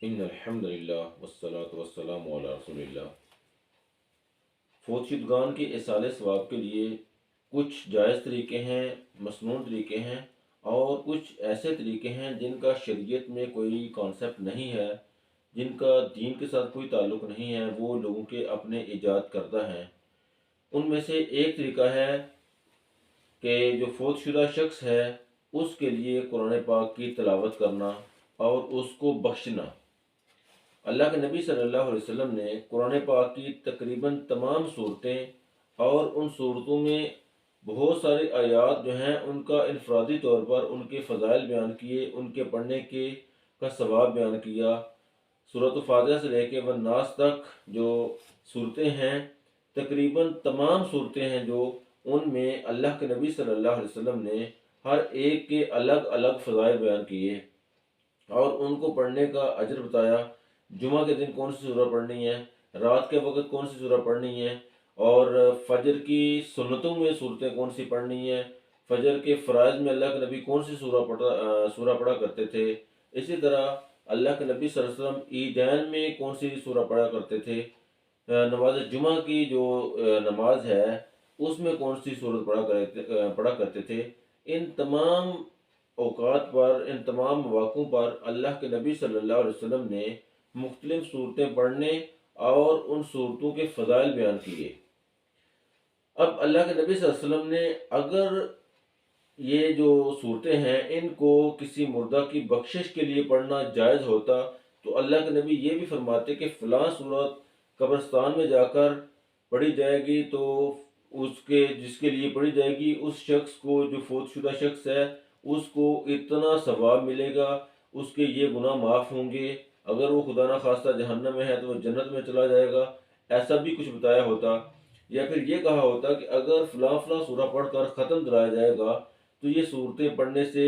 ان الحمد للہ والصلاة والسلام علی رسول اللہ۔ فوت شدگان کے اصالِ ثواب کے لیے کچھ جائز طریقے ہیں، مسنون طریقے ہیں، اور کچھ ایسے طریقے ہیں جن کا شریعت میں کوئی کانسیپٹ نہیں ہے، جن کا دین کے ساتھ کوئی تعلق نہیں ہے، وہ لوگوں کے اپنے ایجاد کردہ ہیں۔ ان میں سے ایک طریقہ ہے کہ جو فوت شدہ شخص ہے اس کے لیے قرآن پاک کی تلاوت کرنا اور اس کو بخشنا۔ اللہ کے نبی صلی اللہ علیہ وسلم نے قرآن پاک کی تقریباً تمام صورتیں اور ان صورتوں میں بہت سارے آیات جو ہیں ان کا انفرادی طور پر ان کے فضائل بیان کیے، ان کے پڑھنے کے کا ثواب بیان کیا۔ سورۃ الفاتحہ سے لے کے والناس تک جو صورتیں ہیں، تقریباً تمام صورتیں ہیں جو ان میں اللہ کے نبی صلی اللہ علیہ وسلم نے ہر ایک کے الگ الگ فضائل بیان کیے اور ان کو پڑھنے کا اجر بتایا۔ جمعہ کے دن کون سی سورہ پڑھنی ہے، رات کے وقت کون سی سورہ پڑھنی ہے، اور فجر کی سنتوں میں صورتیں کون سی پڑھنی ہیں، فجر کے فرائض میں اللہ کے نبی کون سی سورہ پڑھا کرتے تھے۔ اسی طرح اللہ کے نبی صلی اللہ علیہ وسلم عیدین میں کون سی سورہ پڑھا کرتے تھے، نماز جمعہ کی جو نماز ہے اس میں کون سی صورت پڑھا کرتے تھے۔ ان تمام اوقات پر، ان تمام مواقعوں پر اللہ کے نبی صلی اللہ علیہ وسلم نے مختلف صورتیں پڑھنے اور ان صورتوں کے فضائل بیان کیے۔ اب اللہ کے نبی صلی اللہ علیہ وسلم نے اگر یہ جو صورتیں ہیں ان کو کسی مردہ کی بخشش کے لیے پڑھنا جائز ہوتا تو اللہ کے نبی یہ بھی فرماتے کہ فلاں صورت قبرستان میں جا کر پڑھی جائے گی تو جس کے لیے پڑھی جائے گی اس شخص کو، جو فوت شدہ شخص ہے، اس کو اتنا ثواب ملے گا، اس کے یہ گناہ معاف ہوں گے، اگر وہ خدا نہ خواستہ جہنم میں ہے تو وہ جنت میں چلا جائے گا، ایسا بھی کچھ بتایا ہوتا۔ یا پھر یہ کہا ہوتا کہ اگر فلاں فلاں سورہ پڑھ کر ختم کرایا جائے گا تو یہ صورتیں پڑھنے سے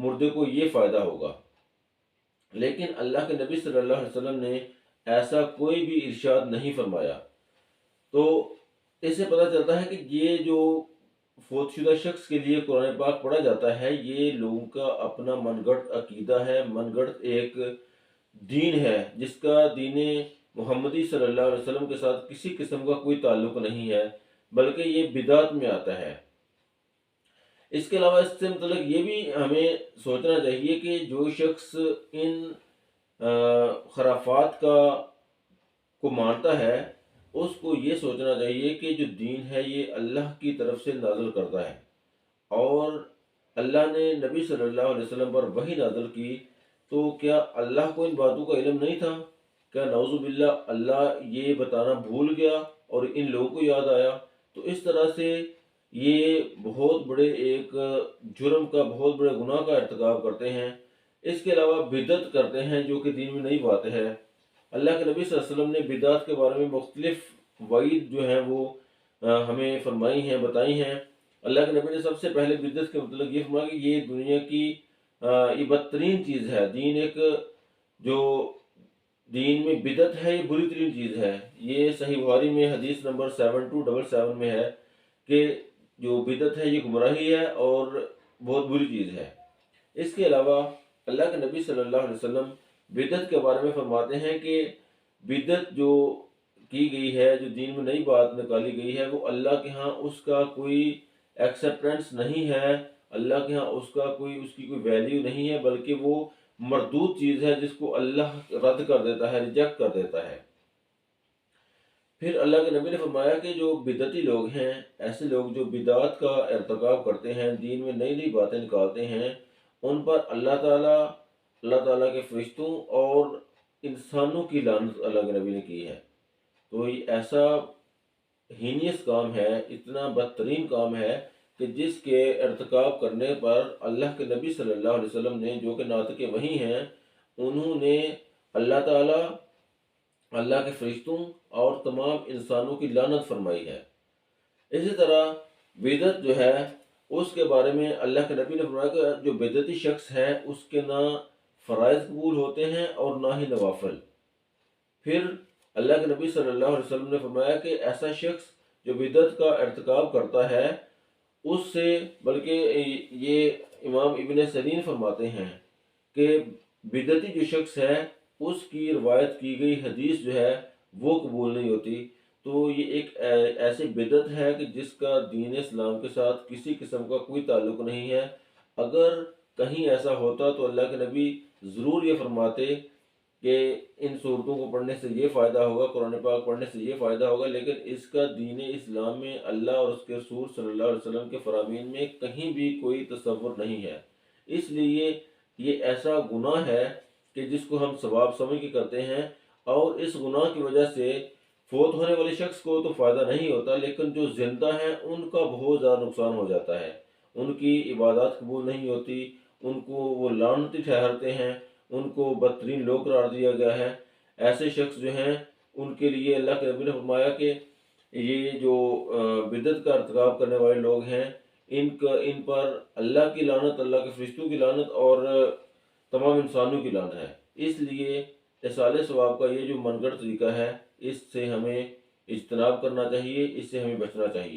مردے کو یہ فائدہ ہوگا۔ لیکن اللہ کے نبی صلی اللہ علیہ وسلم نے ایسا کوئی بھی ارشاد نہیں فرمایا۔ تو اس سے پتہ چلتا ہے کہ یہ جو فوت شدہ شخص کے لیے قرآن پاک پڑھا جاتا ہے یہ لوگوں کا اپنا من گھڑت عقیدہ ہے، من گھڑت ایک دین ہے جس کا دین محمدی صلی اللہ علیہ وسلم کے ساتھ کسی قسم کا کوئی تعلق نہیں ہے، بلکہ یہ بدعت میں آتا ہے۔ اس کے علاوہ اس سے متعلق یہ بھی ہمیں سوچنا چاہیے کہ جو شخص ان خرافات کو مانتا ہے اس کو یہ سوچنا چاہیے کہ جو دین ہے یہ اللہ کی طرف سے نازل کرتا ہے، اور اللہ نے نبی صلی اللہ علیہ وسلم پر وحی نازل کی، تو کیا اللہ کو ان باتوں کا علم نہیں تھا؟ کیا نعوذ باللہ اللہ یہ بتانا بھول گیا اور ان لوگوں کو یاد آیا؟ تو اس طرح سے یہ بہت بڑے ایک جرم کا، بہت بڑے گناہ کا ارتکاب کرتے ہیں۔ اس کے علاوہ بدعت کرتے ہیں جو کہ دین میں نئی بات ہے۔ اللہ کے نبی صلی اللہ علیہ وسلم نے بدعت کے بارے میں مختلف وعید جو ہیں وہ ہمیں فرمائی ہیں، بتائی ہیں۔ اللہ کے نبی نے سب سے پہلے بدعت کے متعلق یہ فرمایا کہ یہ دنیا کی یہ بدترین چیز ہے، جو دین میں بدعت ہے یہ بری ترین چیز ہے۔ یہ صحیح بخاری میں حدیث نمبر 7277 میں ہے کہ جو بدعت ہے یہ گمراہی ہے اور بہت بری چیز ہے۔ اس کے علاوہ اللہ کے نبی صلی اللہ علیہ وسلم بدعت کے بارے میں فرماتے ہیں کہ بدعت جو کی گئی ہے، جو دین میں نئی بات نکالی گئی ہے، وہ اللہ کے ہاں اس کا کوئی ایکسیپٹنس نہیں ہے، اللہ کے ہاں اس کی کوئی ویلیو نہیں ہے، بلکہ وہ مردود چیز ہے جس کو اللہ رد کر دیتا ہے، ریجیکٹ کر دیتا ہے۔ پھر اللہ کے نبی نے فرمایا کہ جو بدعتی لوگ ہیں، ایسے لوگ جو بدعات کا ارتکاب کرتے ہیں، دین میں نئی نئی باتیں نکالتے ہیں، ان پر اللہ تعالیٰ کے فرشتوں اور انسانوں کی لعنت اللہ کے نبی نے کی ہے۔ تو یہ ایسا ہینیس کام ہے، اتنا بدترین کام ہے کہ جس کے ارتکاب کرنے پر اللہ کے نبی صلی اللہ علیہ وسلم نے، جو کہ ناطق وحی ہیں، انہوں نے اللہ تعالیٰ، اللہ کے فرشتوں اور تمام انسانوں کی لعنت فرمائی ہے۔ اسی طرح بدعت جو ہے اس کے بارے میں اللہ کے نبی نے فرمایا کہ جو بدعتی شخص ہے اس کے نہ فرائض قبول ہوتے ہیں اور نہ ہی نوافل۔ پھر اللہ کے نبی صلی اللہ علیہ وسلم نے فرمایا کہ ایسا شخص جو بدعت کا ارتکاب کرتا ہے اس سے، بلکہ یہ امام ابن سیرین فرماتے ہیں کہ بدعتی جو شخص ہے اس کی روایت کی گئی حدیث جو ہے وہ قبول نہیں ہوتی۔ تو یہ ایک ایسی بدعت ہے کہ جس کا دین اسلام کے ساتھ کسی قسم کا کوئی تعلق نہیں ہے۔ اگر کہیں ایسا ہوتا تو اللہ کے نبی ضرور یہ فرماتے کہ ان صورتوں کو پڑھنے سے یہ فائدہ ہوگا، قرآن پاک پڑھنے سے یہ فائدہ ہوگا، لیکن اس کا دین اسلام میں اللہ اور اس کے رسول صلی اللہ علیہ وسلم کے فرامین میں کہیں بھی کوئی تصور نہیں ہے۔ اس لیے یہ ایسا گناہ ہے کہ جس کو ہم ثواب سمجھ کے کرتے ہیں، اور اس گناہ کی وجہ سے فوت ہونے والے شخص کو تو فائدہ نہیں ہوتا، لیکن جو زندہ ہیں ان کا بہت زیادہ نقصان ہو جاتا ہے۔ ان کی عبادات قبول نہیں ہوتی، ان کو وہ لعنتی ٹھہرتے ہیں، ان کو بدترین لوگ قرار دیا گیا ہے۔ ایسے شخص جو ہیں ان کے لیے اللہ کے نبی نے فرمایا کہ یہ جو بدعت کا ارتکاب کرنے والے لوگ ہیں، ان پر اللہ کی لعنت، اللہ کے فرشتوں کی لعنت اور تمام انسانوں کی لعنت ہے۔ اس لیے اصالِ ثواب کا یہ جو من گھڑت طریقہ ہے، اس سے ہمیں اجتناب کرنا چاہیے، اس سے ہمیں بچنا چاہیے۔